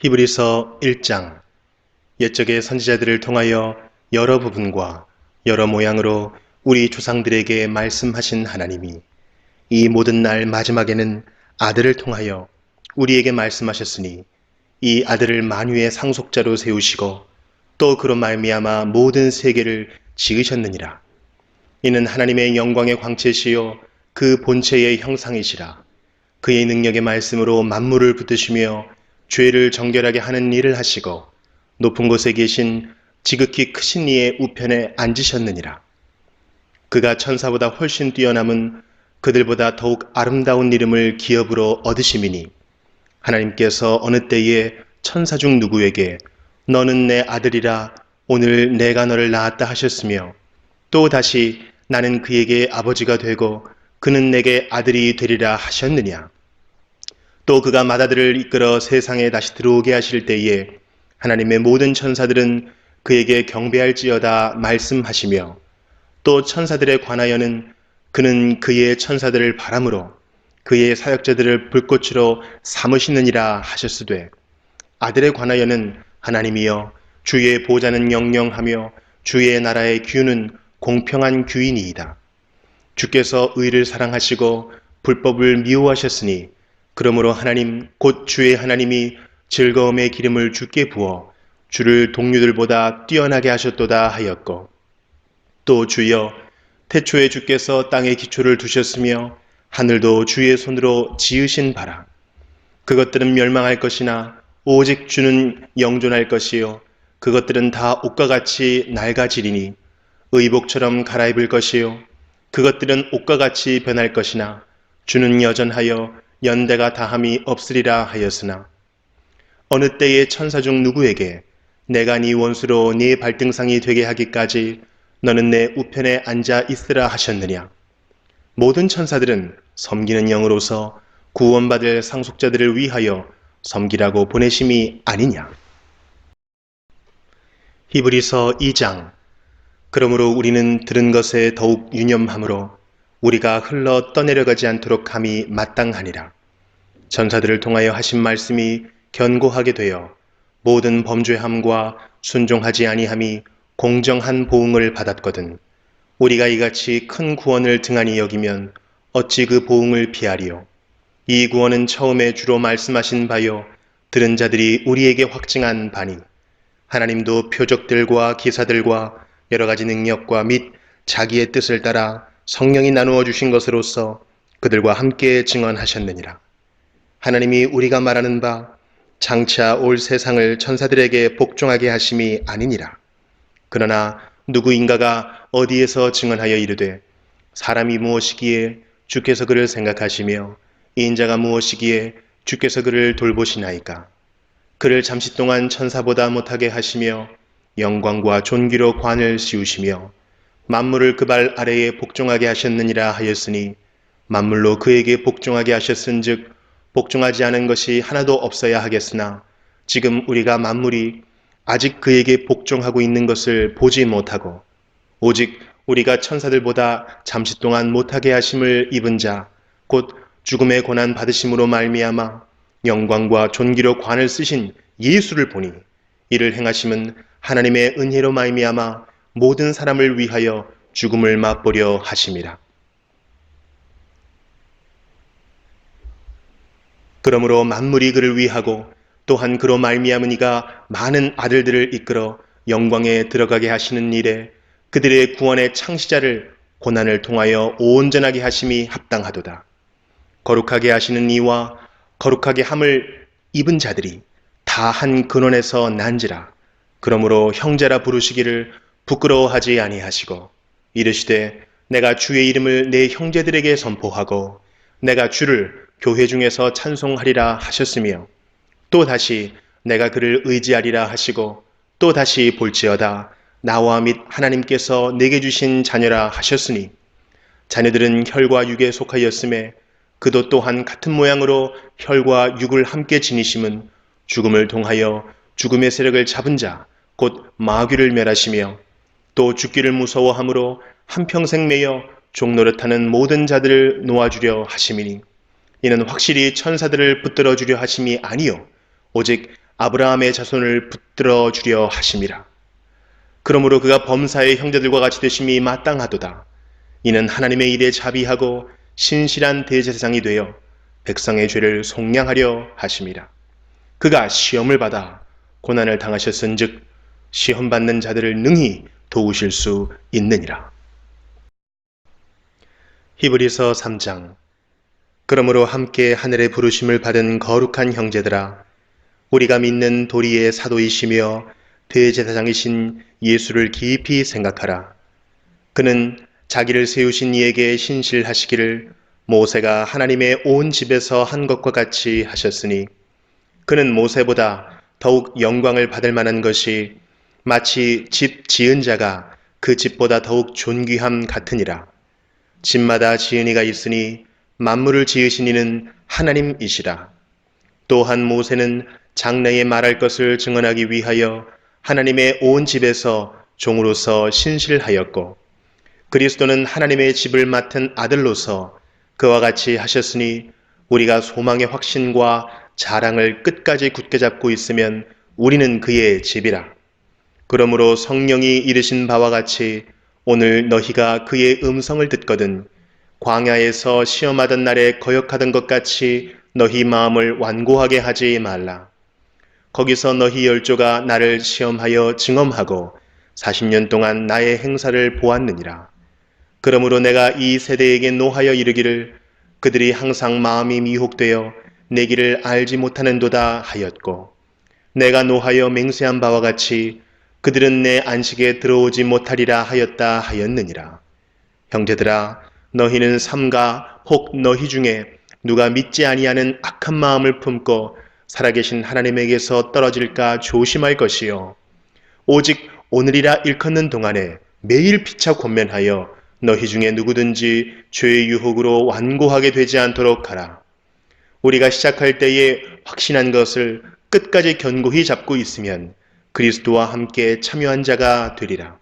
히브리서 1장. 옛적의 선지자들을 통하여 여러 부분과 여러 모양으로 우리 조상들에게 말씀하신 하나님이 이 모든 날 마지막에는 아들을 통하여 우리에게 말씀하셨으니, 이 아들을 만유의 상속자로 세우시고 또 그로 말미암아 모든 세계를 지으셨느니라. 이는 하나님의 영광의 광채시요 그 본체의 형상이시라. 그의 능력의 말씀으로 만물을 붙드시며 죄를 정결하게 하는 일을 하시고 높은 곳에 계신 지극히 크신 이의 우편에 앉으셨느니라. 그가 천사보다 훨씬 뛰어남은 그들보다 더욱 아름다운 이름을 기업으로 얻으심이니, 하나님께서 어느 때에 천사 중 누구에게 너는 내 아들이라 오늘 내가 너를 낳았다 하셨으며, 또 다시 나는 그에게 아버지가 되고 그는 내게 아들이 되리라 하셨느냐. 또 그가 맏아들을 이끌어 세상에 다시 들어오게 하실 때에 하나님의 모든 천사들은 그에게 경배할지어다 말씀하시며, 또 천사들에 관하여는 그는 그의 천사들을 바람으로 그의 사역자들을 불꽃으로 삼으시느니라 하셨으되, 아들에 관하여는 하나님이여 주의 보좌는 영영하며 주의 나라의 규는 공평한 규이니이다. 주께서 의를 사랑하시고 불법을 미워하셨으니, 그러므로 하나님 곧 주의 하나님이 즐거움의 기름을 주께 부어 주를 동류들보다 뛰어나게 하셨도다 하였고, 또 주여 태초에 주께서 땅에 기초를 두셨으며 하늘도 주의 손으로 지으신 바라. 그것들은 멸망할 것이나 오직 주는 영존할 것이요 그것들은 다 옷과 같이 낡아지리니 의복처럼 갈아입을 것이요 그것들은 옷과 같이 변할 것이나 주는 여전하여 연대가 다함이 없으리라 하였으나, 어느 때에 천사 중 누구에게 내가 네 원수로 네 발등상이 되게 하기까지 너는 내 우편에 앉아 있으라 하셨느냐. 모든 천사들은 섬기는 영으로서 구원받을 상속자들을 위하여 섬기라고 보내심이 아니냐. 히브리서 2장. 그러므로 우리는 들은 것에 더욱 유념함으로 우리가 흘러 떠내려가지 않도록 함이 마땅하니라. 천사들을 통하여 하신 말씀이 견고하게 되어 모든 범죄함과 순종하지 아니함이 공정한 보응을 받았거든. 우리가 이같이 큰 구원을 등한히 여기면 어찌 그 보응을 피하리요. 이 구원은 처음에 주로 말씀하신 바요 들은 자들이 우리에게 확증한 바니, 하나님도 표적들과 기사들과 여러 가지 능력과 및 자기의 뜻을 따라 성령이 나누어 주신 것으로서 그들과 함께 증언하셨느니라. 하나님이 우리가 말하는 바 장차 올 세상을 천사들에게 복종하게 하심이 아니니라. 그러나 누구인가가 어디에서 증언하여 이르되 사람이 무엇이기에 주께서 그를 생각하시며 인자가 무엇이기에 주께서 그를 돌보시나이까. 그를 잠시 동안 천사보다 못하게 하시며 영광과 존귀로 관을 씌우시며 만물을 그 발 아래에 복종하게 하셨느니라 하였으니, 만물로 그에게 복종하게 하셨은즉 복종하지 않은 것이 하나도 없어야 하겠으나, 지금 우리가 만물이 아직 그에게 복종하고 있는 것을 보지 못하고 오직 우리가 천사들보다 잠시 동안 못하게 하심을 입은 자 곧 죽음의 고난 받으심으로 말미암아 영광과 존귀로 관을 쓰신 예수를 보니, 이를 행하심은 하나님의 은혜로 말미암아 모든 사람을 위하여 죽음을 맛보려 하심이라. 그러므로 만물이 그를 위하고 또한 그로 말미암은 이가 많은 아들들을 이끌어 영광에 들어가게 하시는 일에 그들의 구원의 창시자를 고난을 통하여 온전하게 하심이 합당하도다. 거룩하게 하시는 이와 거룩하게 함을 입은 자들이 다 한 근원에서 난지라. 그러므로 형제라 부르시기를 부끄러워하지 아니하시고 이르시되 내가 주의 이름을 내 형제들에게 선포하고 내가 주를 교회 중에서 찬송하리라 하셨으며, 또 다시 내가 그를 의지하리라 하시고 또 다시 볼지어다 나와 및 하나님께서 내게 주신 자녀라 하셨으니, 자녀들은 혈과 육에 속하였음에 그도 또한 같은 모양으로 혈과 육을 함께 지니심은 죽음을 통하여 죽음의 세력을 잡은 자 곧 마귀를 멸하시며, 또 죽기를 무서워함으로 한평생 매여 종노릇하는 모든 자들을 놓아주려 하심이니, 이는 확실히 천사들을 붙들어 주려 하심이 아니요 오직 아브라함의 자손을 붙들어 주려 하심이라. 그러므로 그가 범사의 형제들과 같이 되심이 마땅하도다. 이는 하나님의 일에 자비하고 신실한 대제사장이 되어 백성의 죄를 속량하려 하심이라. 그가 시험을 받아 고난을 당하셨은즉 시험 받는 자들을 능히 도우실 수 있느니라. 히브리서 3장. 그러므로 함께 하늘의 부르심을 받은 거룩한 형제들아, 우리가 믿는 도리의 사도이시며 대제사장이신 예수를 깊이 생각하라. 그는 자기를 세우신 이에게 신실하시기를 모세가 하나님의 온 집에서 한 것과 같이 하셨으니, 그는 모세보다 더욱 영광을 받을 만한 것이 마치 집 지은 자가 그 집보다 더욱 존귀함 같으니라. 집마다 지은 이가 있으니 만물을 지으신 이는 하나님이시라. 또한 모세는 장래에 말할 것을 증언하기 위하여 하나님의 온 집에서 종으로서 신실하였고, 그리스도는 하나님의 집을 맡은 아들로서 그와 같이 하셨으니, 우리가 소망의 확신과 자랑을 끝까지 굳게 잡고 있으면 우리는 그의 집이라. 그러므로 성령이 이르신 바와 같이 오늘 너희가 그의 음성을 듣거든 광야에서 시험하던 날에 거역하던 것 같이 너희 마음을 완고하게 하지 말라. 거기서 너희 열조가 나를 시험하여 증언하고 40년 동안 나의 행사를 보았느니라. 그러므로 내가 이 세대에게 노하여 이르기를 그들이 항상 마음이 미혹되어 내 길을 알지 못하는도다 하였고, 내가 노하여 맹세한 바와 같이 그들은 내 안식에 들어오지 못하리라 하였다 하였느니라. 형제들아, 너희는 삼가 혹 너희 중에 누가 믿지 아니하는 악한 마음을 품고 살아계신 하나님에게서 떨어질까 조심할 것이요, 오직 오늘이라 일컫는 동안에 매일 피차 권면하여 너희 중에 누구든지 죄의 유혹으로 완고하게 되지 않도록 하라. 우리가 시작할 때에 확신한 것을 끝까지 견고히 잡고 있으면 그리스도와 함께 참여한 자가 되리라.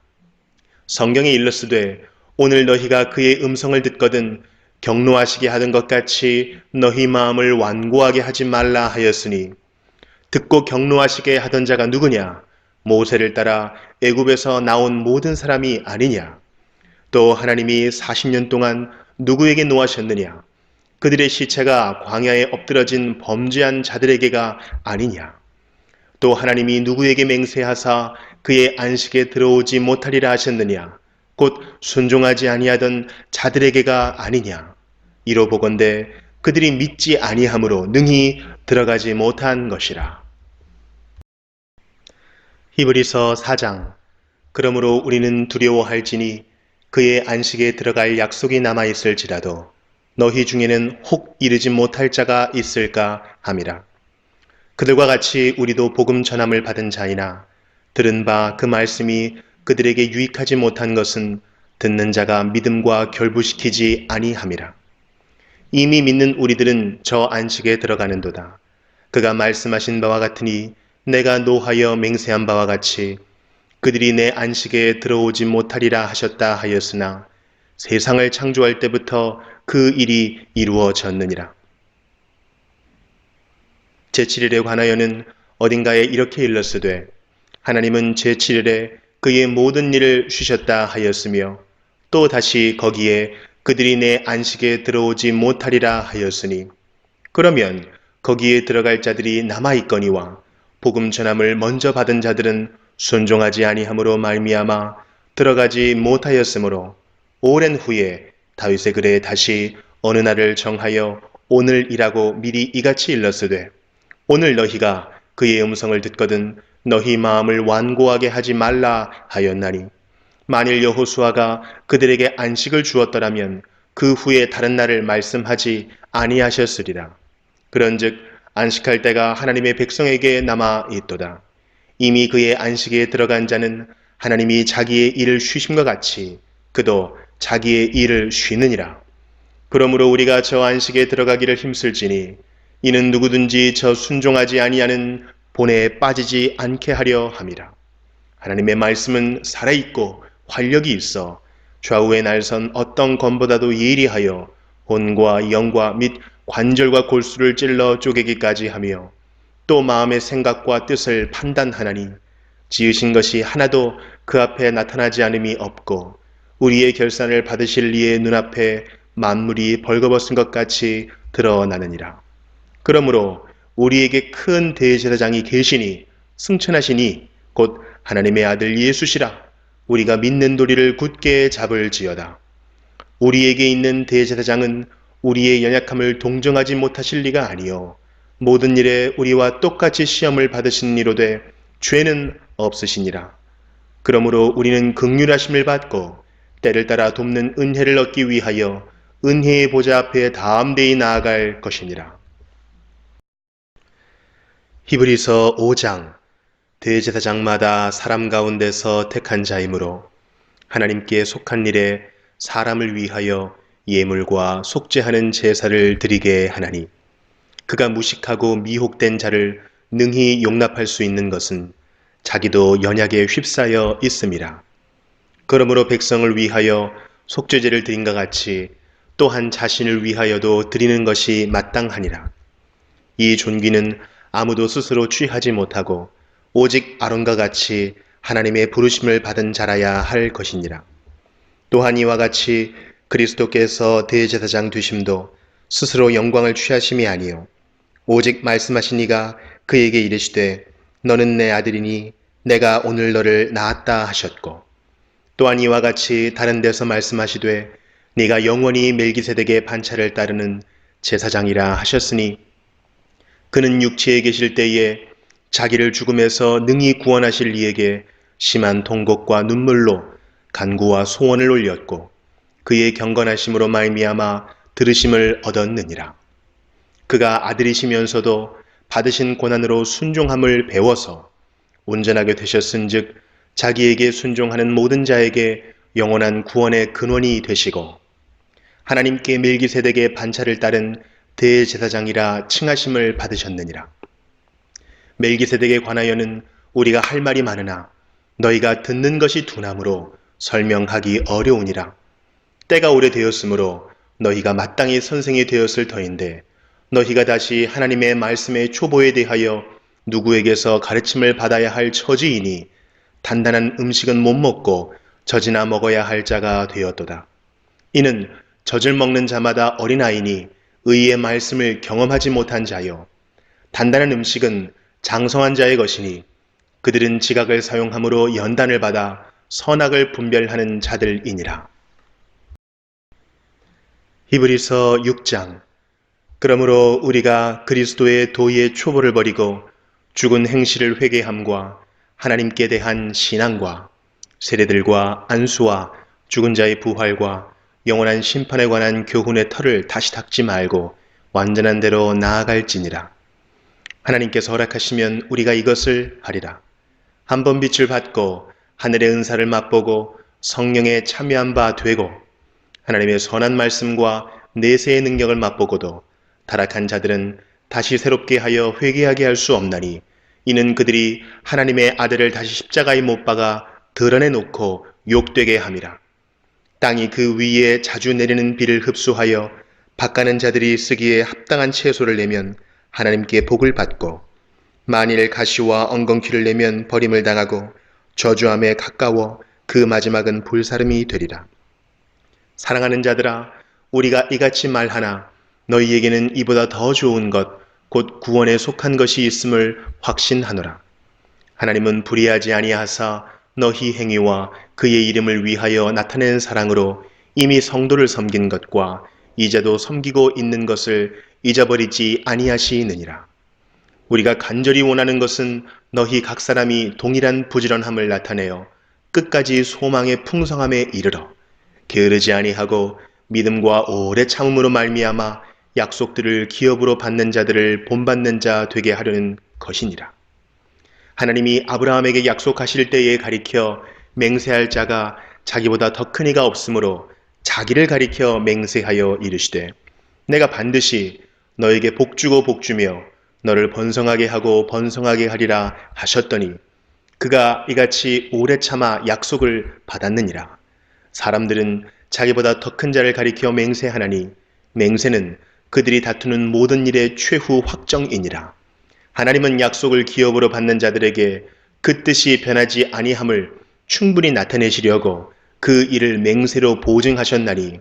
성경에 일렀으되 오늘 너희가 그의 음성을 듣거든 경노하시게 하던 것 같이 너희 마음을 완고하게 하지 말라 하였으니, 듣고 경노하시게 하던 자가 누구냐? 모세를 따라 애굽에서 나온 모든 사람이 아니냐? 또 하나님이 40년 동안 누구에게 노하셨느냐? 그들의 시체가 광야에 엎드러진 범죄한 자들에게가 아니냐? 또 하나님이 누구에게 맹세하사 그의 안식에 들어오지 못하리라 하셨느냐? 곧 순종하지 아니하던 자들에게가 아니냐? 이로 보건대 그들이 믿지 아니함으로 능히 들어가지 못한 것이라. 히브리서 4장. 그러므로 우리는 두려워할지니 그의 안식에 들어갈 약속이 남아있을지라도 너희 중에는 혹 이르지 못할 자가 있을까 함이라. 그들과 같이 우리도 복음 전함을 받은 자이나 들은 바 그 말씀이 그들에게 유익하지 못한 것은 듣는 자가 믿음과 결부시키지 아니함이라. 이미 믿는 우리들은 저 안식에 들어가는도다. 그가 말씀하신 바와 같으니 내가 노하여 맹세한 바와 같이 그들이 내 안식에 들어오지 못하리라 하셨다 하였으나 세상을 창조할 때부터 그 일이 이루어졌느니라. 제7일에 관하여는 어딘가에 이렇게 일렀으되 하나님은 제7일에 그의 모든 일을 쉬셨다 하였으며, 또 다시 거기에 그들이 내 안식에 들어오지 못하리라 하였으니, 그러면 거기에 들어갈 자들이 남아있거니와 복음 전함을 먼저 받은 자들은 순종하지 아니함으로 말미암아 들어가지 못하였으므로, 오랜 후에 다윗의 글에 다시 어느 날을 정하여 오늘이라고 미리 이같이 일렀으되 오늘 너희가 그의 음성을 듣거든 너희 마음을 완고하게 하지 말라 하였나니, 만일 여호수아가 그들에게 안식을 주었더라면 그 후에 다른 날을 말씀하지 아니하셨으리라. 그런즉 안식할 때가 하나님의 백성에게 남아 있도다. 이미 그의 안식에 들어간 자는 하나님이 자기의 일을 쉬심과 같이 그도 자기의 일을 쉬느니라. 그러므로 우리가 저 안식에 들어가기를 힘쓸지니 이는 누구든지 저 순종하지 아니하는 본에 빠지지 않게 하려 함이라. 하나님의 말씀은 살아있고 활력이 있어 좌우에 날선 어떤 검보다도 예리하여 혼과 영과 및 관절과 골수를 찔러 쪼개기까지 하며 또 마음의 생각과 뜻을 판단하나니 지으신 것이 하나도 그 앞에 나타나지 않음이 없고 우리의 결산을 받으실 이의 눈앞에 만물이 벌거벗은 것 같이 드러나느니라. 그러므로 우리에게 큰 대제사장이 계시니 승천하시니 곧 하나님의 아들 예수시라. 우리가 믿는 도리를 굳게 잡을지어다. 우리에게 있는 대제사장은 우리의 연약함을 동정하지 못하실 리가 아니요 모든 일에 우리와 똑같이 시험을 받으신 이로되 죄는 없으시니라. 그러므로 우리는 긍휼하심을 받고 때를 따라 돕는 은혜를 얻기 위하여 은혜의 보좌 앞에 담대히 나아갈 것이니라. 히브리서 5장. 대제사장마다 사람 가운데서 택한 자이므로 하나님께 속한 일에 사람을 위하여 예물과 속죄하는 제사를 드리게 하나니 그가 무식하고 미혹된 자를 능히 용납할 수 있는 것은 자기도 연약에 휩싸여 있음이라. 그러므로 백성을 위하여 속죄제를 드린과 같이 또한 자신을 위하여도 드리는 것이 마땅하니라. 이 존귀는 아무도 스스로 취하지 못하고 오직 아론과 같이 하나님의 부르심을 받은 자라야 할 것이니라. 또한 이와 같이 그리스도께서 대제사장 되심도 스스로 영광을 취하심이 아니요 오직 말씀하신 이가 그에게 이르시되 너는 내 아들이니 내가 오늘 너를 낳았다 하셨고 또한 이와 같이 다른 데서 말씀하시되 네가 영원히 멜기세덱의 반차를 따르는 제사장이라 하셨으니 그는 육체에 계실 때에 자기를 죽음에서 능히 구원하실 이에게 심한 통곡과 눈물로 간구와 소원을 올렸고 그의 경건하심으로 말미암아 들으심을 얻었느니라. 그가 아들이시면서도 받으신 고난으로 순종함을 배워서 온전하게 되셨은즉 자기에게 순종하는 모든 자에게 영원한 구원의 근원이 되시고 하나님께 멜기세덱의 반차를 따른 대제사장이라 칭하심을 받으셨느니라. 멜기세덱에 관하여는 우리가 할 말이 많으나 너희가 듣는 것이 둔하므로 설명하기 어려우니라. 때가 오래되었으므로 너희가 마땅히 선생이 되었을 터인데 너희가 다시 하나님의 말씀의 초보에 대하여 누구에게서 가르침을 받아야 할 처지이니 단단한 음식은 못 먹고 젖이나 먹어야 할 자가 되었도다. 이는 젖을 먹는 자마다 어린아이니 의의 말씀을 경험하지 못한 자요 단단한 음식은 장성한 자의 것이니 그들은 지각을 사용함으로 연단을 받아 선악을 분별하는 자들이니라. 히브리서 6장. 그러므로 우리가 그리스도의 도의의 초보를 버리고 죽은 행실을 회개함과 하나님께 대한 신앙과 세례들과 안수와 죽은 자의 부활과 영원한 심판에 관한 교훈의 털을 다시 닦지 말고 완전한 대로 나아갈지니라. 하나님께서 허락하시면 우리가 이것을 하리라. 한 번 빛을 받고 하늘의 은사를 맛보고 성령에 참여한 바 되고 하나님의 선한 말씀과 내세의 능력을 맛보고도 타락한 자들은 다시 새롭게 하여 회개하게 할 수 없나니 이는 그들이 하나님의 아들을 다시 십자가에 못 박아 드러내놓고 욕되게 함이라. 땅이 그 위에 자주 내리는 비를 흡수하여 밭가는 자들이 쓰기에 합당한 채소를 내면 하나님께 복을 받고 만일 가시와 엉겅퀴를 내면 버림을 당하고 저주함에 가까워 그 마지막은 불사름이 되리라. 사랑하는 자들아 우리가 이같이 말하나 너희에게는 이보다 더 좋은 것 곧 구원에 속한 것이 있음을 확신하노라. 하나님은 불의하지 아니하사 너희 행위와 그의 이름을 위하여 나타낸 사랑으로 이미 성도를 섬긴 것과 이제도 섬기고 있는 것을 잊어버리지 아니하시느니라. 우리가 간절히 원하는 것은 너희 각 사람이 동일한 부지런함을 나타내어 끝까지 소망의 풍성함에 이르러 게으르지 아니하고 믿음과 오래 참음으로 말미암아 약속들을 기업으로 받는 자들을 본받는 자 되게 하려는 것이니라. 하나님이 아브라함에게 약속하실 때에 가리켜 맹세할 자가 자기보다 더 큰 이가 없으므로 자기를 가리켜 맹세하여 이르시되 내가 반드시 너에게 복주고 복주며 너를 번성하게 하고 번성하게 하리라 하셨더니 그가 이같이 오래 참아 약속을 받았느니라. 사람들은 자기보다 더 큰 자를 가리켜 맹세하나니 맹세는 그들이 다투는 모든 일의 최후 확정이니라. 하나님은 약속을 기업으로 받는 자들에게 그 뜻이 변하지 아니함을 충분히 나타내시려고 그 일을 맹세로 보증하셨나니,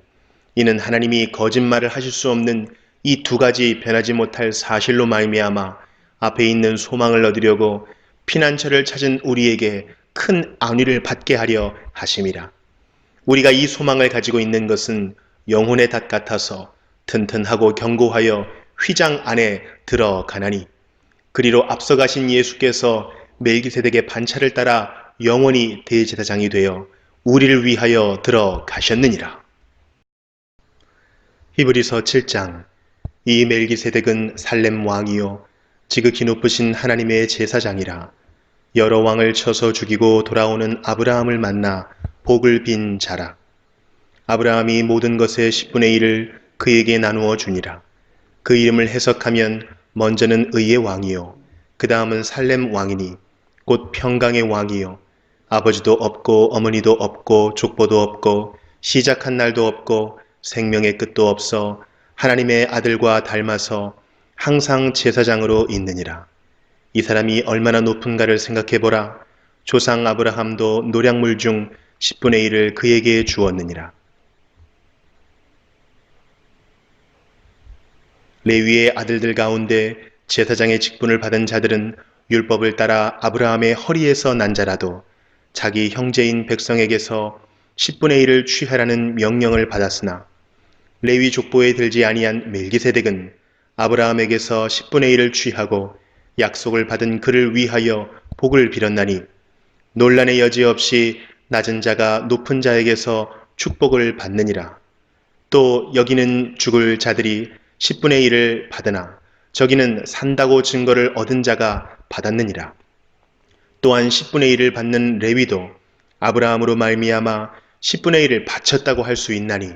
이는 하나님이 거짓말을 하실 수 없는 이 두 가지 변하지 못할 사실로 말미암아 앞에 있는 소망을 얻으려고 피난처를 찾은 우리에게 큰 안위를 받게 하려 하심이라. 우리가 이 소망을 가지고 있는 것은 영혼의 닷 같아서 튼튼하고 견고하여 휘장 안에 들어가나니, 그리로 앞서가신 예수께서 멜기세덱의 반차를 따라 영원히 대제사장이 되어 우리를 위하여 들어가셨느니라. 히브리서 7장. 이 멜기세덱은 살렘 왕이요 지극히 높으신 하나님의 제사장이라. 여러 왕을 쳐서 죽이고 돌아오는 아브라함을 만나 복을 빈 자라. 아브라함이 모든 것의 10분의 1을 그에게 나누어 주니라. 그 이름을 해석하면 먼저는 의의 왕이요 그 다음은 살렘 왕이니 곧 평강의 왕이요 아버지도 없고 어머니도 없고 족보도 없고 시작한 날도 없고 생명의 끝도 없어 하나님의 아들과 닮아서 항상 제사장으로 있느니라. 이 사람이 얼마나 높은가를 생각해보라. 조상 아브라함도 노량물 중 10분의 1을 그에게 주었느니라. 레위의 아들들 가운데 제사장의 직분을 받은 자들은 율법을 따라 아브라함의 허리에서 난 자라도 자기 형제인 백성에게서 10분의 1을 취하라는 명령을 받았으나, 레위 족보에 들지 아니한 멜기세덱은 아브라함에게서 10분의 1을 취하고 약속을 받은 그를 위하여 복을 빌었나니, 논란의 여지 없이 낮은 자가 높은 자에게서 축복을 받느니라. 또 여기는 죽을 자들이 10분의 1을 받으나 저기는 산다고 증거를 얻은 자가 받았느니라. 또한 10분의 1을 받는 레위도 아브라함으로 말미암아 10분의 1을 바쳤다고 할 수 있나니,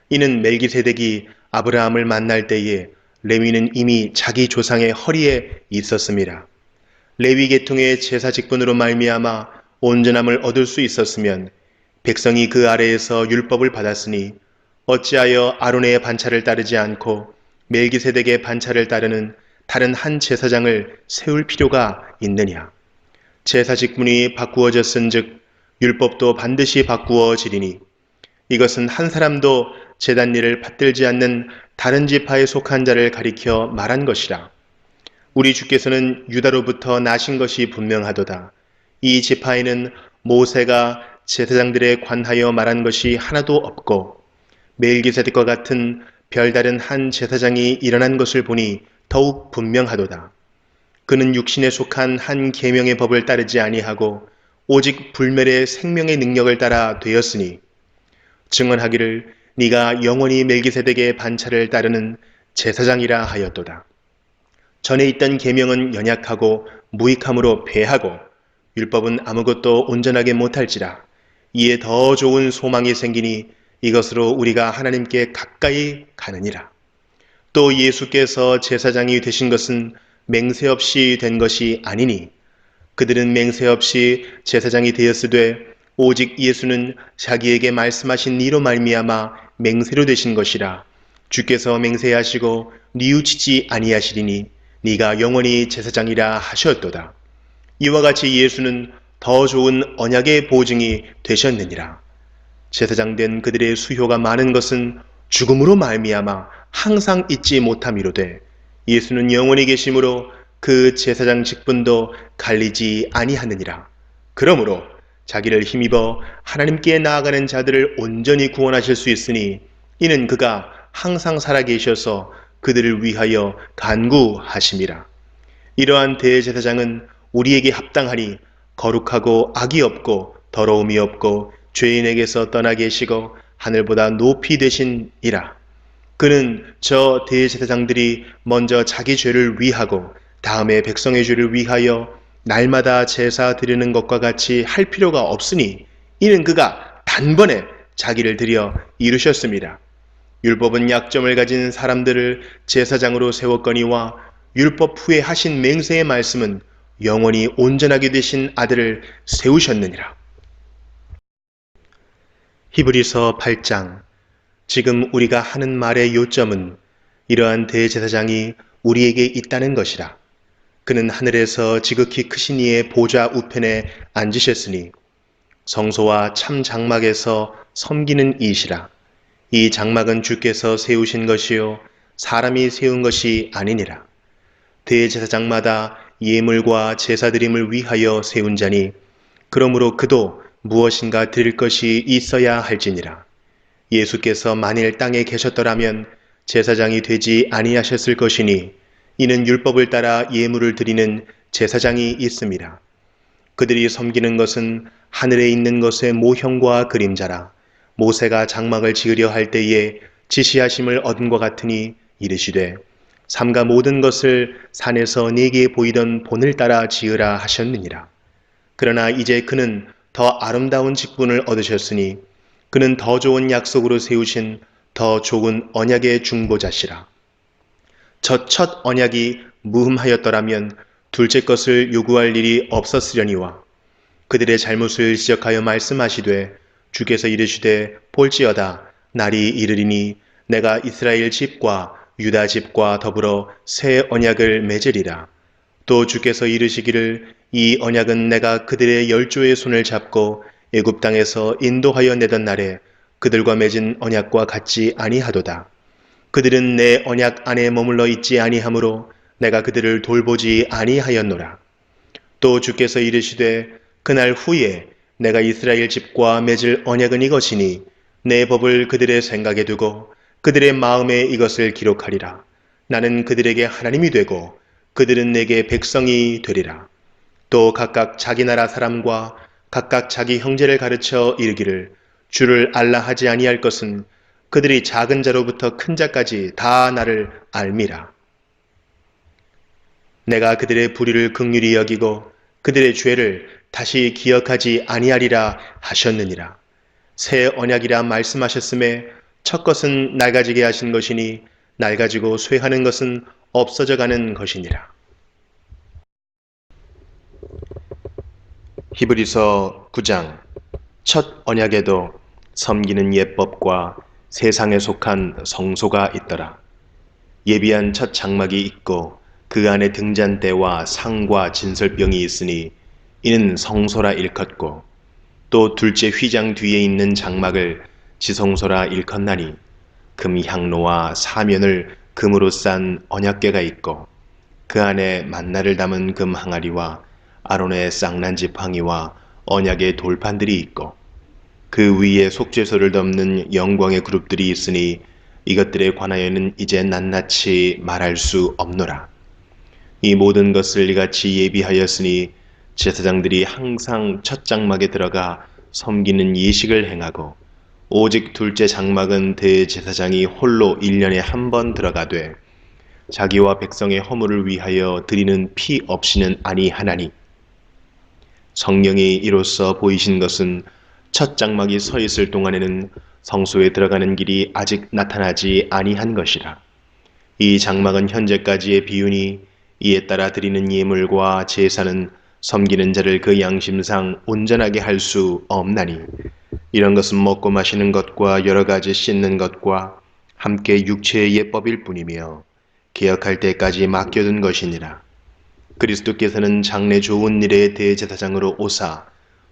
이는 멜기세덱이 아브라함을 만날 때에 레위는 이미 자기 조상의 허리에 있었음이라. 레위 계통의 제사 직분으로 말미암아 온전함을 얻을 수 있었으면 백성이 그 아래에서 율법을 받았으니 어찌하여 아론의 반차를 따르지 않고 멜기세덱의 반차를 따르는 다른 한 제사장을 세울 필요가 있느냐. 제사 직분이 바꾸어졌은즉 율법도 반드시 바꾸어지리니, 이것은 한 사람도 제단 일을 받들지 않는 다른 지파에 속한 자를 가리켜 말한 것이라. 우리 주께서는 유다로부터 나신 것이 분명하도다. 이 지파에는 모세가 제사장들에 관하여 말한 것이 하나도 없고 멜기세덱과 같은 별다른 한 제사장이 일어난 것을 보니 더욱 분명하도다. 그는 육신에 속한 한 계명의 법을 따르지 아니하고 오직 불멸의 생명의 능력을 따라 되었으니, 증언하기를 네가 영원히 멜기세덱의 반차를 따르는 제사장이라 하였도다. 전에 있던 계명은 연약하고 무익함으로 패하고 율법은 아무것도 온전하게 못할지라. 이에 더 좋은 소망이 생기니 이것으로 우리가 하나님께 가까이 가느니라. 또 예수께서 제사장이 되신 것은 맹세 없이 된 것이 아니니, 그들은 맹세 없이 제사장이 되었으되 오직 예수는 자기에게 말씀하신 이로 말미암아 맹세로 되신 것이라. 주께서 맹세하시고 뉘우치지 아니하시리니 네가 영원히 제사장이라 하셨도다. 이와 같이 예수는 더 좋은 언약의 보증이 되셨느니라. 제사장 된 그들의 수효가 많은 것은 죽음으로 말미암아 항상 잊지 못함이로되, 예수는 영원히 계심으로 그 제사장 직분도 갈리지 아니하느니라. 그러므로 자기를 힘입어 하나님께 나아가는 자들을 온전히 구원하실 수 있으니, 이는 그가 항상 살아계셔서 그들을 위하여 간구하심이라. 이러한 대제사장은 우리에게 합당하니 거룩하고 악이 없고 더러움이 없고 죄인에게서 떠나 계시고 하늘보다 높이 되신이라. 그는 저 대제사장들이 먼저 자기 죄를 위하고 다음에 백성의 죄를 위하여 날마다 제사 드리는 것과 같이 할 필요가 없으니, 이는 그가 단번에 자기를 드려 이루셨습니다. 율법은 약점을 가진 사람들을 제사장으로 세웠거니와 율법 후에 하신 맹세의 말씀은 영원히 온전하게 되신 아들을 세우셨느니라. 히브리서 8장. 지금 우리가 하는 말의 요점은 이러한 대제사장이 우리에게 있다는 것이라. 그는 하늘에서 지극히 크신 이의 보좌 우편에 앉으셨으니 성소와 참 장막에서 섬기는 이시라. 이 장막은 주께서 세우신 것이요 사람이 세운 것이 아니니라. 대제사장마다 예물과 제사드림을 위하여 세운 자니 그러므로 그도 무엇인가 드릴 것이 있어야 할지니라. 예수께서 만일 땅에 계셨더라면 제사장이 되지 아니하셨을 것이니 이는 율법을 따라 예물을 드리는 제사장이 있음이라. 그들이 섬기는 것은 하늘에 있는 것의 모형과 그림자라. 모세가 장막을 지으려 할 때에 지시하심을 얻은과 같으니 이르시되 삼가 모든 것을 산에서 네게 보이던 본을 따라 지으라 하셨느니라. 그러나 이제 그는 더 아름다운 직분을 얻으셨으니 그는 더 좋은 약속으로 세우신 더 좋은 언약의 중보자시라. 첫 언약이 무흠하였더라면 둘째 것을 요구할 일이 없었으려니와 그들의 잘못을 지적하여 말씀하시되 주께서 이르시되 볼지어다 날이 이르리니 내가 이스라엘 집과 유다 집과 더불어 새 언약을 맺으리라. 또 주께서 이르시기를 이 언약은 내가 그들의 열조의 손을 잡고 애굽 땅에서 인도하여 내던 날에 그들과 맺은 언약과 같지 아니하도다. 그들은 내 언약 안에 머물러 있지 아니하므로 내가 그들을 돌보지 아니하였노라. 또 주께서 이르시되 그날 후에 내가 이스라엘 집과 맺을 언약은 이것이니 내 법을 그들의 생각에 두고 그들의 마음에 이것을 기록하리라. 나는 그들에게 하나님이 되고 그들은 내게 백성이 되리라. 또 각각 자기 나라 사람과 각각 자기 형제를 가르쳐 이르기를 주를 알라 하지 아니할 것은 그들이 작은 자로부터 큰 자까지 다 나를 알미라. 내가 그들의 불의를 긍휼히 여기고 그들의 죄를 다시 기억하지 아니하리라 하셨느니라. 새 언약이라 말씀하셨음에 첫 것은 낡아지게 하신 것이니 낡아지고 쇠하는 것은 없어져 가는 것이니라. 히브리서 9장. 첫 언약에도 섬기는 예법과 세상에 속한 성소가 있더라. 예비한 첫 장막이 있고 그 안에 등잔대와 상과 진설병이 있으니 이는 성소라 일컫고 또 둘째 휘장 뒤에 있는 장막을 지성소라 일컫나니 금 향로와 사면을 금으로 싼 언약궤가 있고 그 안에 만나를 담은 금 항아리와 아론의 쌍난 지팡이와 언약의 돌판들이 있고 그 위에 속죄소를 덮는 영광의 그룹들이 있으니 이것들에 관하여는 이제 낱낱이 말할 수 없노라. 이 모든 것을 이같이 예비하였으니 제사장들이 항상 첫 장막에 들어가 섬기는 예식을 행하고 오직 둘째 장막은 대제사장이 홀로 1년에 한 번 들어가되 자기와 백성의 허물을 위하여 드리는 피 없이는 아니하나니 성령이 이로써 보이신 것은 첫 장막이 서 있을 동안에는 성소에 들어가는 길이 아직 나타나지 아니한 것이라. 이 장막은 현재까지의 비유니 이에 따라 드리는 예물과 제사는 섬기는 자를 그 양심상 온전하게 할 수 없나니 이런 것은 먹고 마시는 것과 여러 가지 씻는 것과 함께 육체의 예법일 뿐이며 개혁할 때까지 맡겨둔 것이니라. 그리스도께서는 장래 좋은 일의 대제사장으로 오사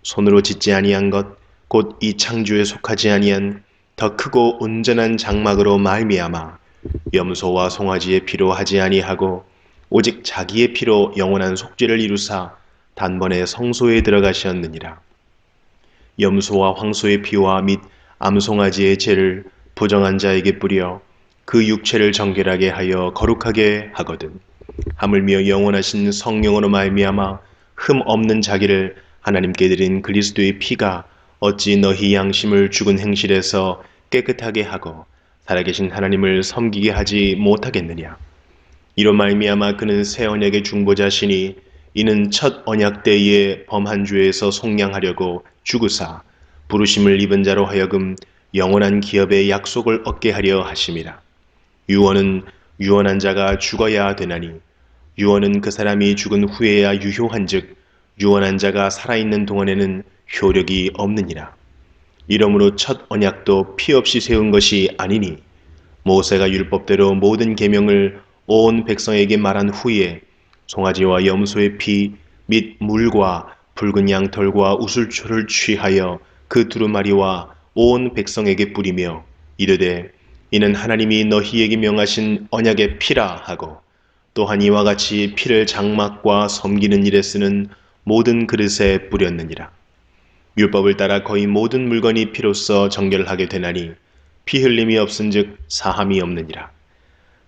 손으로 짓지 아니한 것 곧 이 창조에 속하지 아니한 더 크고 온전한 장막으로 말미암아 염소와 송아지의 피로 하지 아니하고 오직 자기의 피로 영원한 속죄를 이루사 단번에 성소에 들어가셨느니라. 염소와 황소의 피와 및 암송아지의 죄를 부정한 자에게 뿌려 그 육체를 정결하게 하여 거룩하게 하거든. 하물며 영원하신 성령으로 말미암아 흠 없는 자기를 하나님께 드린 그리스도의 피가 어찌 너희 양심을 죽은 행실에서 깨끗하게 하고 살아계신 하나님을 섬기게 하지 못하겠느냐. 이로 말미암아 그는 새 언약의 중보자시니 이는 첫 언약 때에 범한 죄에서 속량하려고 죽으사 부르심을 입은 자로 하여금 영원한 기업의 약속을 얻게 하려 하심이라. 유언은 유언한 자가 죽어야 되나니 유언은 그 사람이 죽은 후에야 유효한즉 유언한 자가 살아있는 동안에는 효력이 없느니라. 이러므로 첫 언약도 피 없이 세운 것이 아니니 모세가 율법대로 모든 계명을 온 백성에게 말한 후에 송아지와 염소의 피 및 물과 붉은 양털과 우슬초를 취하여 그 두루마리와 온 백성에게 뿌리며 이르되 이는 하나님이 너희에게 명하신 언약의 피라 하고 또한 이와 같이 피를 장막과 섬기는 일에 쓰는 모든 그릇에 뿌렸느니라. 율법을 따라 거의 모든 물건이 피로써 정결하게 되나니 피 흘림이 없은즉 사함이 없느니라.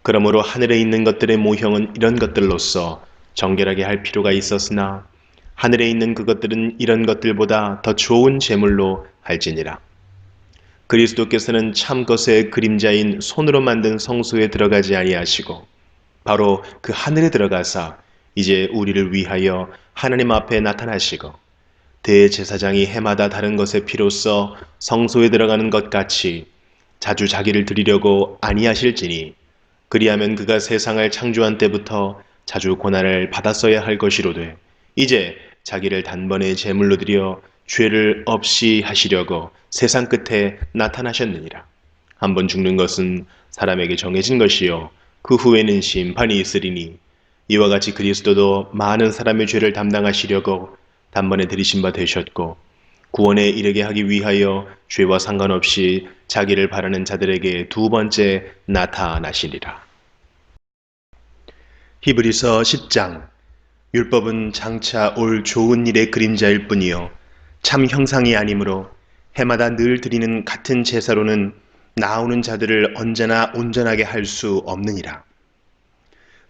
그러므로 하늘에 있는 것들의 모형은 이런 것들로서 정결하게 할 필요가 있었으나 하늘에 있는 그것들은 이런 것들보다 더 좋은 제물로 할지니라. 그리스도께서는 참 것의 그림자인 손으로 만든 성소에 들어가지 아니하시고 바로 그 하늘에 들어가사 이제 우리를 위하여 하나님 앞에 나타나시고 대제사장이 해마다 다른 것에 피로써 성소에 들어가는 것 같이 자주 자기를 드리려고 아니하실지니 그리하면 그가 세상을 창조한 때부터 자주 고난을 받았어야 할 것이로되 이제 자기를 단번에 제물로 드려 죄를 없이 하시려고 세상 끝에 나타나셨느니라. 한번 죽는 것은 사람에게 정해진 것이요 그 후에는 심판이 있으리니 이와 같이 그리스도도 많은 사람의 죄를 담당하시려고 단번에 들이신 바 되셨고 구원에 이르게 하기 위하여 죄와 상관없이 자기를 바라는 자들에게 두 번째 나타나시리라. 히브리서 10장. 율법은 장차 올 좋은 일의 그림자일 뿐이요 참 형상이 아니므로 해마다 늘 드리는 같은 제사로는 나오는 자들을 언제나 온전하게 할 수 없느니라.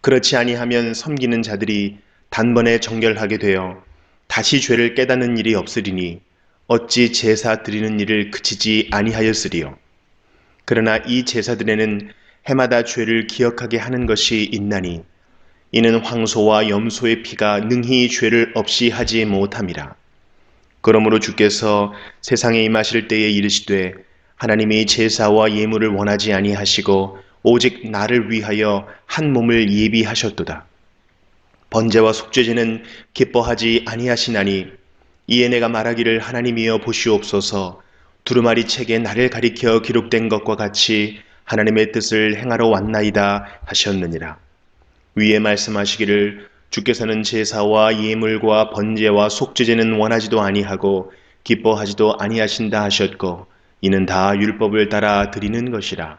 그렇지 아니하면 섬기는 자들이 단번에 정결하게 되어 다시 죄를 깨닫는 일이 없으리니 어찌 제사 드리는 일을 그치지 아니하였으리요. 그러나 이 제사들에는 해마다 죄를 기억하게 하는 것이 있나니 이는 황소와 염소의 피가 능히 죄를 없이 하지 못함이라. 그러므로 주께서 세상에 임하실 때에 이르시되 하나님이 제사와 예물을 원하지 아니하시고 오직 나를 위하여 한 몸을 예비하셨도다. 번제와 속죄제는 기뻐하지 아니하시나니 이에 내가 말하기를 하나님이여 보시옵소서 두루마리 책에 나를 가리켜 기록된 것과 같이 하나님의 뜻을 행하러 왔나이다 하셨느니라. 위에 말씀하시기를 주께서는 제사와 예물과 번제와 속죄제는 원하지도 아니하고 기뻐하지도 아니하신다 하셨고 이는 다 율법을 따라 드리는 것이라.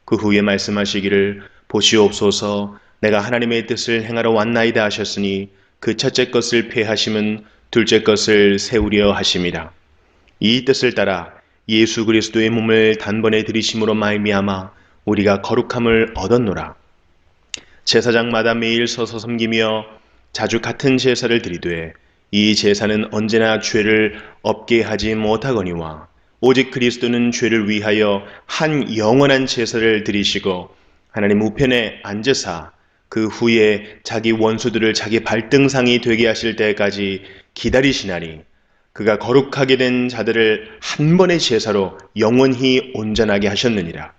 그 후에 말씀하시기를 보시옵소서 내가 하나님의 뜻을 행하러 왔나이다 하셨으니 그 첫째 것을 폐하심은 둘째 것을 세우려 하심이라. 이 뜻을 따라 예수 그리스도의 몸을 단번에 들이심으로 말미암아 우리가 거룩함을 얻었노라. 제사장마다 매일 서서 섬기며 자주 같은 제사를 드리되 이 제사는 언제나 죄를 없게 하지 못하거니와 오직 그리스도는 죄를 위하여 한 영원한 제사를 드리시고 하나님 우편에 앉으사 그 후에 자기 원수들을 자기 발등상이 되게 하실 때까지 기다리시나니 그가 거룩하게 된 자들을 한 번의 제사로 영원히 온전하게 하셨느니라.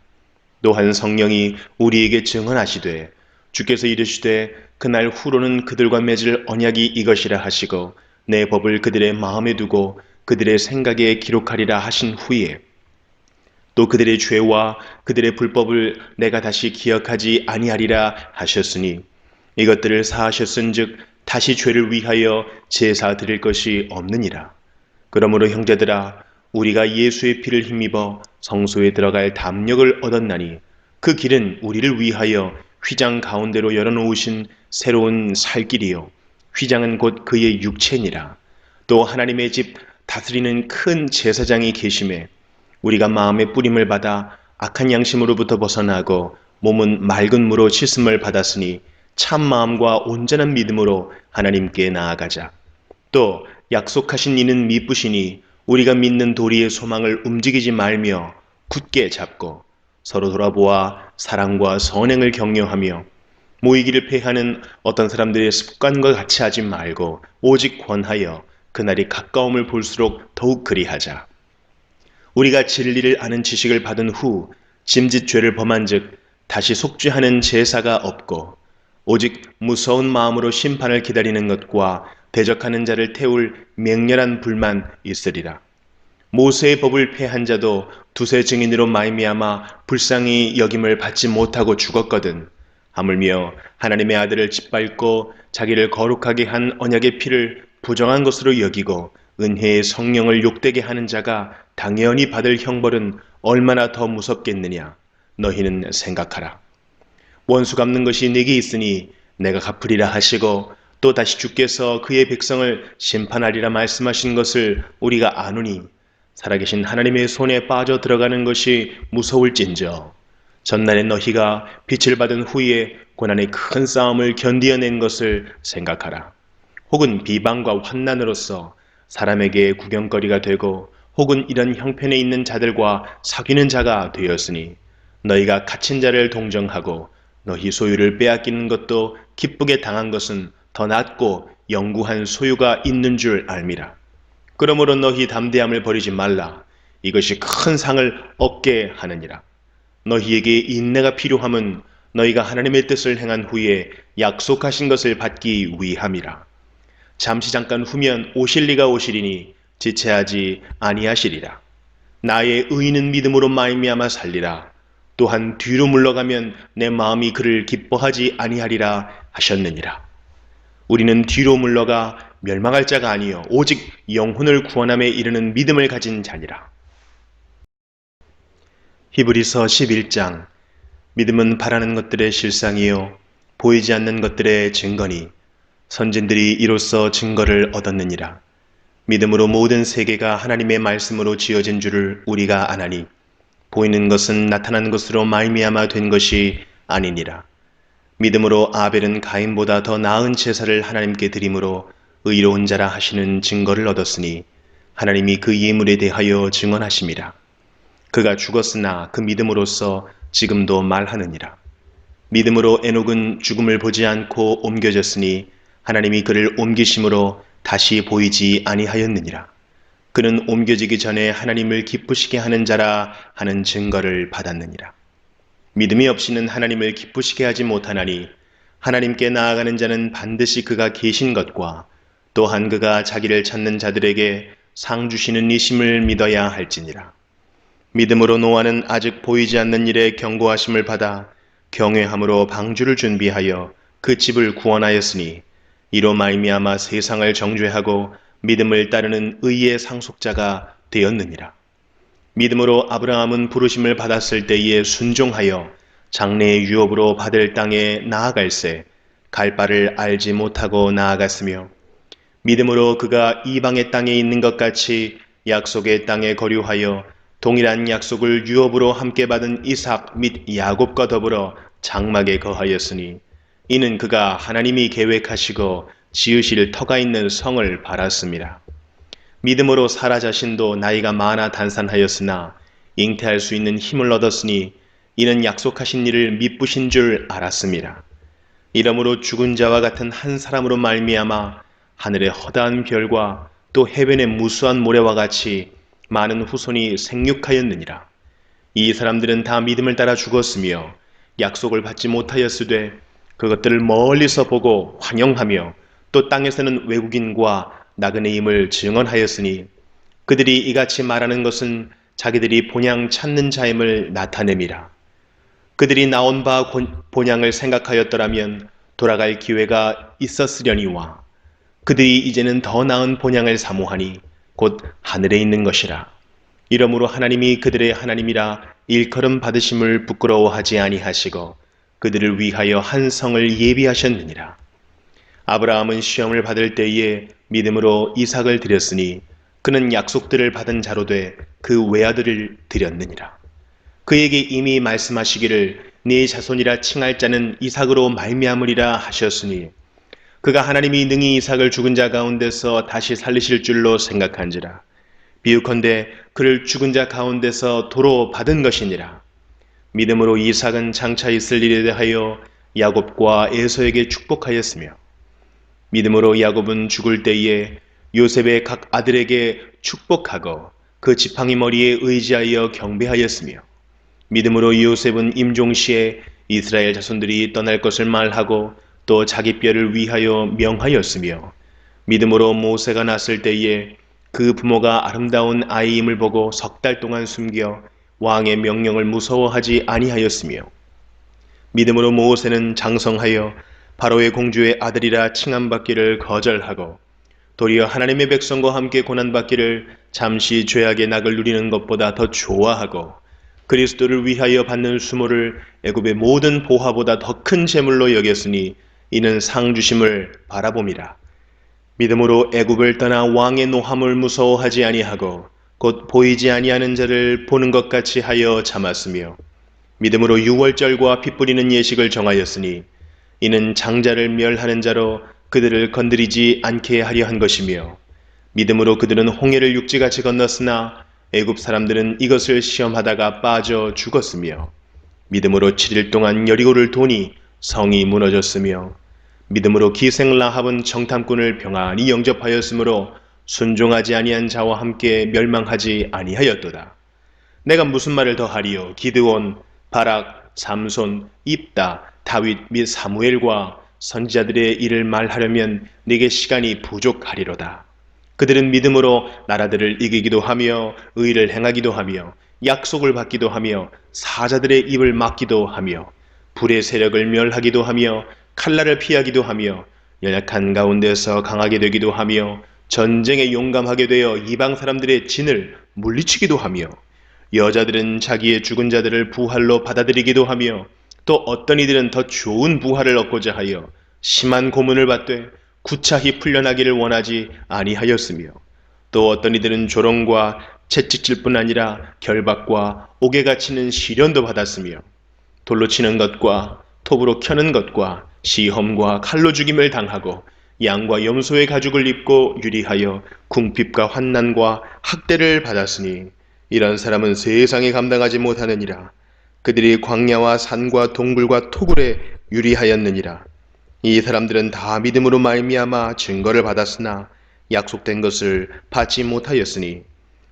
또한 성령이 우리에게 증언하시되 주께서 이르시되 그날 후로는 그들과 맺을 언약이 이것이라 하시고 내 법을 그들의 마음에 두고 그들의 생각에 기록하리라 하신 후에 또 그들의 죄와 그들의 불법을 내가 다시 기억하지 아니하리라 하셨으니 이것들을 사하셨은즉 다시 죄를 위하여 제사 드릴 것이 없느니라. 그러므로 형제들아 우리가 예수의 피를 힘입어 성소에 들어갈 담력을 얻었나니 그 길은 우리를 위하여 휘장 가운데로 열어놓으신 새로운 살 길이요 휘장은 곧 그의 육체니라. 또 하나님의 집 다스리는 큰 제사장이 계심에 우리가 마음의 뿌림을 받아 악한 양심으로부터 벗어나고 몸은 맑은 무로 씻음을 받았으니 참 마음과 온전한 믿음으로 하나님께 나아가자. 또 약속하신 이는 미쁘시니 우리가 믿는 도리의 소망을 움직이지 말며 굳게 잡고 서로 돌아보아 사랑과 선행을 격려하며 모이기를 패하는 어떤 사람들의 습관과 같이 하지 말고 오직 권하여 그날이 가까움을 볼수록 더욱 그리하자. 우리가 진리를 아는 지식을 받은 후 짐짓 죄를 범한 즉 다시 속죄하는 제사가 없고 오직 무서운 마음으로 심판을 기다리는 것과 대적하는 자를 태울 맹렬한 불만 있으리라. 모세의 법을 폐한 자도 두세 증인으로 말미암아 불쌍히 여김을 받지 못하고 죽었거든. 하물며 하나님의 아들을 짓밟고 자기를 거룩하게 한 언약의 피를 부정한 것으로 여기고 은혜의 성령을 욕되게 하는 자가 당연히 받을 형벌은 얼마나 더 무섭겠느냐. 너희는 생각하라. 원수 갚는 것이 네게 있으니 내가 갚으리라 하시고 또 다시 주께서 그의 백성을 심판하리라 말씀하신 것을 우리가 아노니 살아계신 하나님의 손에 빠져 들어가는 것이 무서울진저 전날에 너희가 빛을 받은 후에 고난의 큰 싸움을 견디어낸 것을 생각하라. 혹은 비방과 환난으로서 사람에게 구경거리가 되고 혹은 이런 형편에 있는 자들과 사귀는 자가 되었으니 너희가 갇힌 자를 동정하고 너희 소유를 빼앗기는 것도 기쁘게 당한 것은 더 낫고 영구한 소유가 있는 줄 알미라. 그러므로 너희 담대함을 버리지 말라. 이것이 큰 상을 얻게 하느니라. 너희에게 인내가 필요함은 너희가 하나님의 뜻을 행한 후에 약속하신 것을 받기 위함이라. 잠시 잠깐 후면 오실 리가 오시리니 지체하지 아니하시리라. 나의 의인은 믿음으로 말미암아 살리라. 또한 뒤로 물러가면 내 마음이 그를 기뻐하지 아니하리라 하셨느니라. 우리는 뒤로 물러가 멸망할 자가 아니요 오직 영혼을 구원함에 이르는 믿음을 가진 자니라. 히브리서 11장. 믿음은 바라는 것들의 실상이요 보이지 않는 것들의 증거니 선진들이 이로써 증거를 얻었느니라. 믿음으로 모든 세계가 하나님의 말씀으로 지어진 줄을 우리가 아나니 보이는 것은 나타난 것으로 말미암아 된 것이 아니니라. 믿음으로 아벨은 가인보다 더 나은 제사를 하나님께 드림으로 의로운 자라 하시는 증거를 얻었으니 하나님이 그 예물에 대하여 증언하심이라. 그가 죽었으나 그 믿음으로써 지금도 말하느니라. 믿음으로 에녹은 죽음을 보지 않고 옮겨졌으니 하나님이 그를 옮기심으로 다시 보이지 아니하였느니라. 그는 옮겨지기 전에 하나님을 기쁘시게 하는 자라 하는 증거를 받았느니라. 믿음이 없이는 하나님을 기쁘시게 하지 못하나니 하나님께 나아가는 자는 반드시 그가 계신 것과 또한 그가 자기를 찾는 자들에게 상 주시는 이심을 믿어야 할지니라. 믿음으로 노아는 아직 보이지 않는 일에 경고하심을 받아 경외함으로 방주를 준비하여 그 집을 구원하였으니 이로 말미암아 세상을 정죄하고 믿음을 따르는 의의 상속자가 되었느니라. 믿음으로 아브라함은 부르심을 받았을 때에 순종하여 장래의 유업으로 받을 땅에 나아갈새 갈 바를 알지 못하고 나아갔으며 믿음으로 그가 이방의 땅에 있는 것 같이 약속의 땅에 거류하여 동일한 약속을 유업으로 함께 받은 이삭 및 야곱과 더불어 장막에 거하였으니 이는 그가 하나님이 계획하시고 지으실 터가 있는 성을 바랐습니다. 믿음으로 사라 자신도 나이가 많아 단산하였으나 잉태할 수 있는 힘을 얻었으니 이는 약속하신 일을 미쁘신 줄 알았습니다. 이러므로 죽은 자와 같은 한 사람으로 말미암아 하늘의 허다한 별과 또 해변의 무수한 모래와 같이 많은 후손이 생육하였느니라. 이 사람들은 다 믿음을 따라 죽었으며 약속을 받지 못하였으되 그것들을 멀리서 보고 환영하며 또 땅에서는 외국인과 나그네임을 증언하였으니 그들이 이같이 말하는 것은 자기들이 본향 찾는 자임을 나타냄이라. 그들이 나온 바 본향을 생각하였더라면 돌아갈 기회가 있었으려니와 그들이 이제는 더 나은 본향을 사모하니 곧 하늘에 있는 것이라. 이러므로 하나님이 그들의 하나님이라 일컬음 받으심을 부끄러워하지 아니하시고 그들을 위하여 한 성을 예비하셨느니라. 아브라함은 시험을 받을 때에 믿음으로 이삭을 드렸으니 그는 약속들을 받은 자로 돼 그 외아들을 드렸느니라. 그에게 이미 말씀하시기를 네 자손이라 칭할 자는 이삭으로 말미암으리라 하셨으니 그가 하나님이 능히 이삭을 죽은 자 가운데서 다시 살리실 줄로 생각한지라. 비유컨대 그를 죽은 자 가운데서 도로 받은 것이니라. 믿음으로 이삭은 장차 있을 일에 대하여 야곱과 에서에게 축복하였으며 믿음으로 야곱은 죽을 때에 요셉의 각 아들에게 축복하고 그 지팡이 머리에 의지하여 경배하였으며 믿음으로 요셉은 임종시에 이스라엘 자손들이 떠날 것을 말하고 또 자기 뼈를 위하여 명하였으며 믿음으로 모세가 났을 때에 그 부모가 아름다운 아이임을 보고 석 달 동안 숨겨 왕의 명령을 무서워하지 아니하였으며 믿음으로 모세는 장성하여 바로의 공주의 아들이라 칭함받기를 거절하고 도리어 하나님의 백성과 함께 고난받기를 잠시 죄악의 낙을 누리는 것보다 더 좋아하고 그리스도를 위하여 받는 수모를 애굽의 모든 보화보다 더 큰 재물로 여겼으니 이는 상 주심을 바라봄이라. 믿음으로 애굽을 떠나 왕의 노함을 무서워하지 아니하고 곧 보이지 아니하는 자를 보는 것 같이 하여 참았으며 믿음으로 유월절과 피 뿌리는 예식을 정하였으니 이는 장자를 멸하는 자로 그들을 건드리지 않게 하려 한 것이며 믿음으로 그들은 홍해를 육지같이 건넜으나 애굽 사람들은 이것을 시험하다가 빠져 죽었으며 믿음으로 7일 동안 여리고를 도니 성이 무너졌으며 믿음으로 기생 라합은 정탐꾼을 평안히 영접하였으므로 순종하지 아니한 자와 함께 멸망하지 아니하였도다. 내가 무슨 말을 더하리요? 기드온, 바락, 삼손, 입다, 다윗 및 사무엘과 선지자들의 일을 말하려면 네게 시간이 부족하리로다. 그들은 믿음으로 나라들을 이기기도 하며 의를 행하기도 하며 약속을 받기도 하며 사자들의 입을 막기도 하며 불의 세력을 멸하기도 하며 칼날을 피하기도 하며 연약한 가운데서 강하게 되기도 하며 전쟁에 용감하게 되어 이방 사람들의 진을 물리치기도 하며 여자들은 자기의 죽은 자들을 부활로 받아들이기도 하며 또 어떤 이들은 더 좋은 부활을 얻고자 하여 심한 고문을 받되 구차히 풀려나기를 원하지 아니하였으며 또 어떤 이들은 조롱과 채찍질 뿐 아니라 결박과 옥에 갇히는 시련도 받았으며 돌로 치는 것과 톱으로 켜는 것과 시험과 칼로 죽임을 당하고 양과 염소의 가죽을 입고 유리하여 궁핍과 환난과 학대를 받았으니 이런 사람은 세상에 감당하지 못하느니라. 그들이 광야와 산과 동굴과 토굴에 유리하였느니라. 이 사람들은 다 믿음으로 말미암아 증거를 받았으나 약속된 것을 받지 못하였으니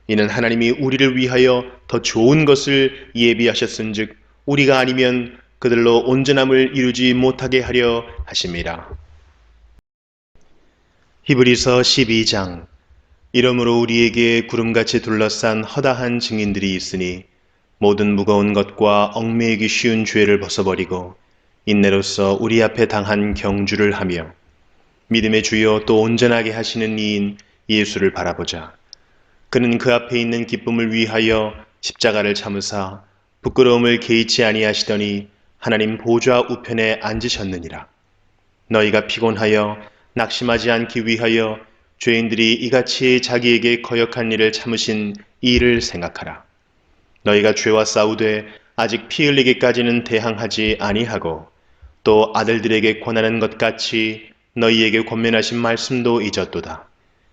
이는 하나님이 우리를 위하여 더 좋은 것을 예비하셨은즉 우리가 아니면 그들로 온전함을 이루지 못하게 하려 하심이라. 히브리서 12장. 이러므로 우리에게 구름같이 둘러싼 허다한 증인들이 있으니 모든 무거운 것과 얽매이기 쉬운 죄를 벗어버리고 인내로서 우리 앞에 당한 경주를 하며 믿음의 주여 또 온전하게 하시는 이인 예수를 바라보자. 그는 그 앞에 있는 기쁨을 위하여 십자가를 참으사 부끄러움을 개의치 아니하시더니 하나님 보좌 우편에 앉으셨느니라. 너희가 피곤하여 낙심하지 않기 위하여 죄인들이 이같이 자기에게 거역한 일을 참으신 이 일을 생각하라. 너희가 죄와 싸우되 아직 피 흘리기까지는 대항하지 아니하고 또 아들들에게 권하는 것 같이 너희에게 권면하신 말씀도 잊었도다.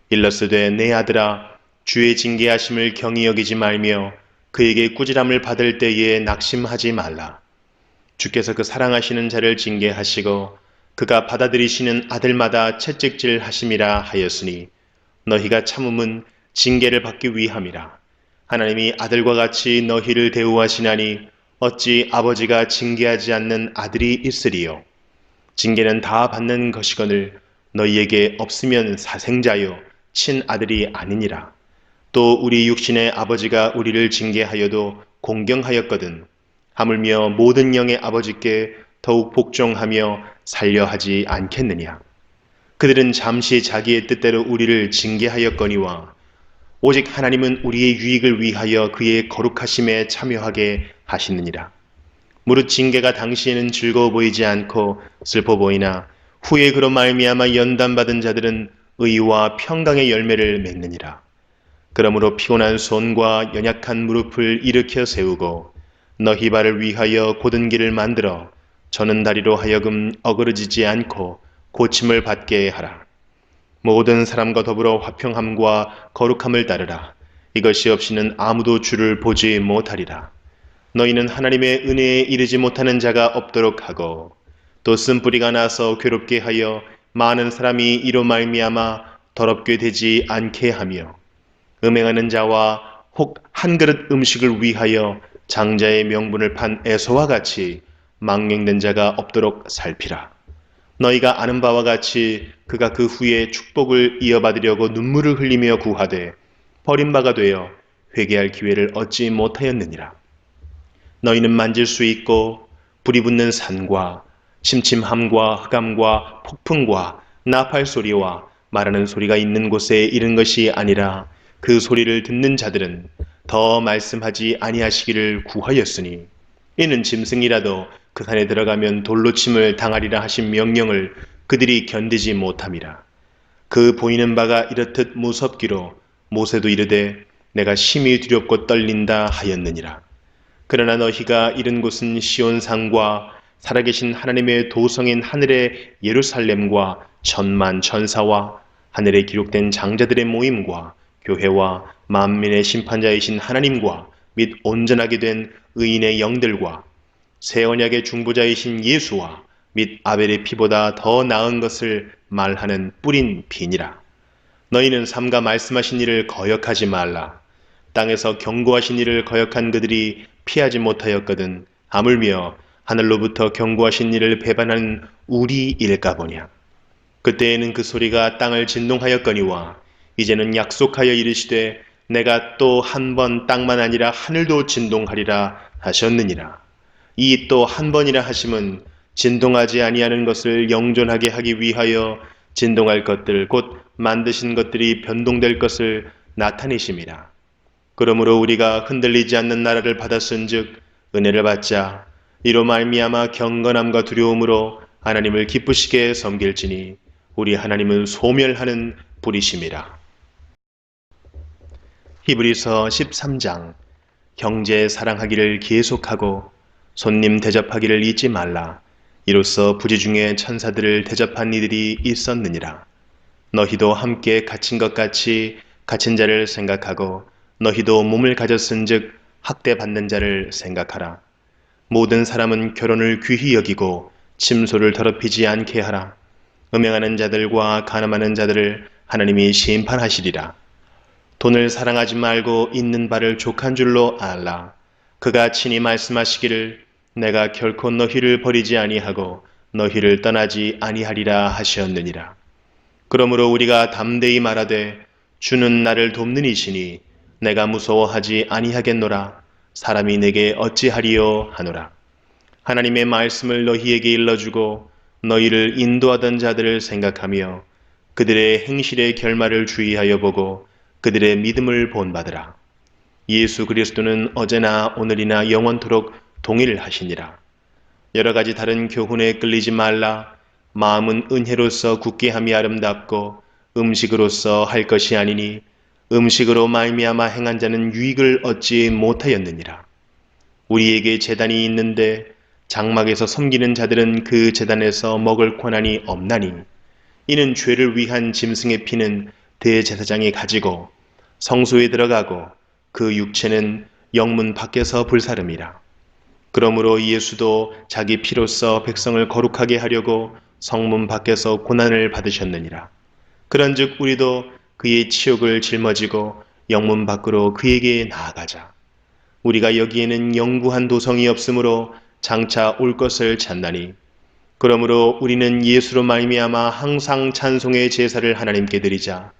일러스되 내 아들아 주의 징계하심을 경히 여기지 말며 그에게 꾸지람을 받을 때에 낙심하지 말라. 주께서 그 사랑하시는 자를 징계하시고 그가 받아들이시는 아들마다 채찍질 하심이라 하였으니 너희가 참음은 징계를 받기 위함이라. 하나님이 아들과 같이 너희를 대우하시나니 어찌 아버지가 징계하지 않는 아들이 있으리요. 징계는 다 받는 것이거늘 너희에게 없으면 사생자요 친아들이 아니니라. 또 우리 육신의 아버지가 우리를 징계하여도 공경하였거든 하물며 모든 영의 아버지께 더욱 복종하며 살려하지 않겠느냐. 그들은 잠시 자기의 뜻대로 우리를 징계하였거니와 오직 하나님은 우리의 유익을 위하여 그의 거룩하심에 참여하게 하시느니라. 무릇 징계가 당시에는 즐거워 보이지 않고 슬퍼 보이나 후에 그로 말미암아 연단받은 자들은 의와 평강의 열매를 맺느니라. 그러므로 피곤한 손과 연약한 무릎을 일으켜 세우고 너희 발을 위하여 곧은 길을 만들어 저는 다리로 하여금 어그러지지 않고 고침을 받게 하라. 모든 사람과 더불어 화평함과 거룩함을 따르라. 이것이 없이는 아무도 주를 보지 못하리라. 너희는 하나님의 은혜에 이르지 못하는 자가 없도록 하고 또 쓴뿌리가 나서 괴롭게 하여 많은 사람이 이로 말미암아 더럽게 되지 않게 하며 음행하는 자와 혹 한 그릇 음식을 위하여 장자의 명분을 판 에서와 같이 망령된 자가 없도록 살피라. 너희가 아는 바와 같이 그가 그 후에 축복을 이어받으려고 눈물을 흘리며 구하되 버림바가 되어 회개할 기회를 얻지 못하였느니라. 너희는 만질 수 있고 불이 붙는 산과 침침함과 흑암과 폭풍과 나팔 소리와 말하는 소리가 있는 곳에 이른 것이 아니라 그 소리를 듣는 자들은 더 말씀하지 아니하시기를 구하였으니 이는 짐승이라도 그 산에 들어가면 돌로 침을 당하리라 하신 명령을 그들이 견디지 못함이라. 그 보이는 바가 이렇듯 무섭기로 모세도 이르되 내가 심히 두렵고 떨린다 하였느니라. 그러나 너희가 이른 곳은 시온산과 살아계신 하나님의 도성인 하늘의 예루살렘과 천만 천사와 하늘에 기록된 장자들의 모임과 교회와 만민의 심판자이신 하나님과 및 온전하게 된 의인의 영들과 새 언약의 중보자이신 예수와 및 아벨의 피보다 더 나은 것을 말하는 뿌린 비니라. 너희는 삼가 말씀하신 일을 거역하지 말라. 땅에서 경고하신 일을 거역한 그들이 피하지 못하였거든 하물며 하늘로부터 경고하신 일을 배반하는 우리일까 보냐. 그때에는 그 소리가 땅을 진동하였거니와 이제는 약속하여 이르시되 내가 또 한 번 땅만 아니라 하늘도 진동하리라 하셨느니라. 이 또 한 번이라 하심은 진동하지 아니하는 것을 영존하게 하기 위하여 진동할 것들 곧 만드신 것들이 변동될 것을 나타내심이라. 그러므로 우리가 흔들리지 않는 나라를 받았은즉 은혜를 받자. 이로 말미암아 경건함과 두려움으로 하나님을 기쁘시게 섬길지니 우리 하나님은 소멸하는 불이심이라. 히브리서 13장. 형제 사랑하기를 계속하고 손님 대접하기를 잊지 말라. 이로써 부지 중에 천사들을 대접한 이들이 있었느니라. 너희도 함께 갇힌 것 같이 갇힌 자를 생각하고 너희도 몸을 가졌은즉 학대받는 자를 생각하라. 모든 사람은 결혼을 귀히 여기고 침소를 더럽히지 않게 하라. 음행하는 자들과 간음하는 자들을 하나님이 심판하시리라. 돈을 사랑하지 말고 있는 바를 족한 줄로 알라. 그가 친히 말씀하시기를 내가 결코 너희를 버리지 아니하고 너희를 떠나지 아니하리라 하셨느니라. 그러므로 우리가 담대히 말하되 주는 나를 돕는 이시니 내가 무서워하지 아니하겠노라. 사람이 내게 어찌하리요 하노라. 하나님의 말씀을 너희에게 일러주고 너희를 인도하던 자들을 생각하며 그들의 행실의 결말을 주의하여 보고 그들의 믿음을 본받으라. 예수 그리스도는 어제나 오늘이나 영원토록 동일하시니라. 여러 가지 다른 교훈에 끌리지 말라. 마음은 은혜로서 굳게 함이 아름답고 음식으로서 할 것이 아니니 음식으로 말미암아 행한 자는 유익을 얻지 못하였느니라. 우리에게 제단이 있는데 장막에서 섬기는 자들은 그 제단에서 먹을 권한이 없나니 이는 죄를 위한 짐승의 피는 대제사장이 가지고 성소에 들어가고 그 육체는 영문 밖에서 불사름이라. 그러므로 예수도 자기 피로써 백성을 거룩하게 하려고 성문 밖에서 고난을 받으셨느니라. 그런즉 우리도 그의 치욕을 짊어지고 영문 밖으로 그에게 나아가자. 우리가 여기에는 영구한 도성이 없으므로 장차 올 것을 찾나니 그러므로 우리는 예수로 말미암아 항상 찬송의 제사를 하나님께 드리자.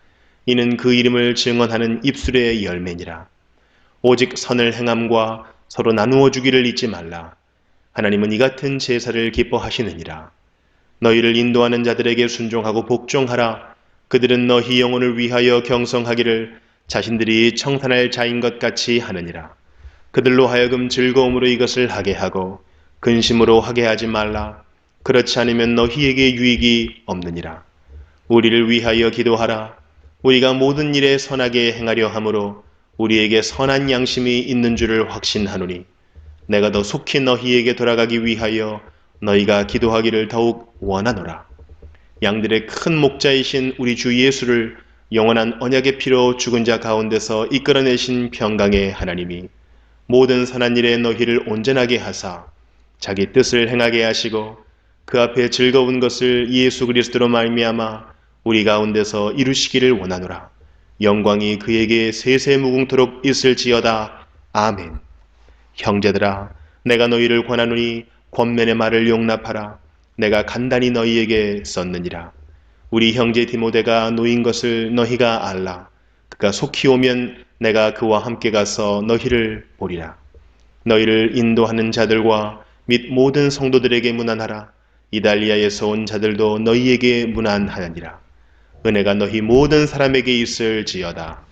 이는 그 이름을 증언하는 입술의 열매니라. 오직 선을 행함과 서로 나누어 주기를 잊지 말라. 하나님은 이 같은 제사를 기뻐하시느니라. 너희를 인도하는 자들에게 순종하고 복종하라. 그들은 너희 영혼을 위하여 경성하기를 자신들이 청산할 자인 것 같이 하느니라. 그들로 하여금 즐거움으로 이것을 하게 하고 근심으로 하게 하지 말라. 그렇지 않으면 너희에게 유익이 없느니라. 우리를 위하여 기도하라. 우리가 모든 일에 선하게 행하려 함으로 우리에게 선한 양심이 있는 줄을 확신하노니 내가 더 속히 너희에게 돌아가기 위하여 너희가 기도하기를 더욱 원하노라. 양들의 큰 목자이신 우리 주 예수를 영원한 언약의 피로 죽은 자 가운데서 이끌어내신 평강의 하나님이 모든 선한 일에 너희를 온전하게 하사 자기 뜻을 행하게 하시고 그 앞에 즐거운 것을 예수 그리스도로 말미암아 우리 가운데서 이루시기를 원하노라. 영광이 그에게 세세무궁토록 있을지어다. 아멘. 형제들아, 내가 너희를 권하노니 권면의 말을 용납하라. 내가 간단히 너희에게 썼느니라. 우리 형제 디모데가 놓인 것을 너희가 알라. 그가 속히 오면 내가 그와 함께 가서 너희를 보리라. 너희를 인도하는 자들과 및 모든 성도들에게 문안하라. 이달리아에서 온 자들도 너희에게 문안하느니라. 은혜가 너희 모든 사람에게 있을지어다.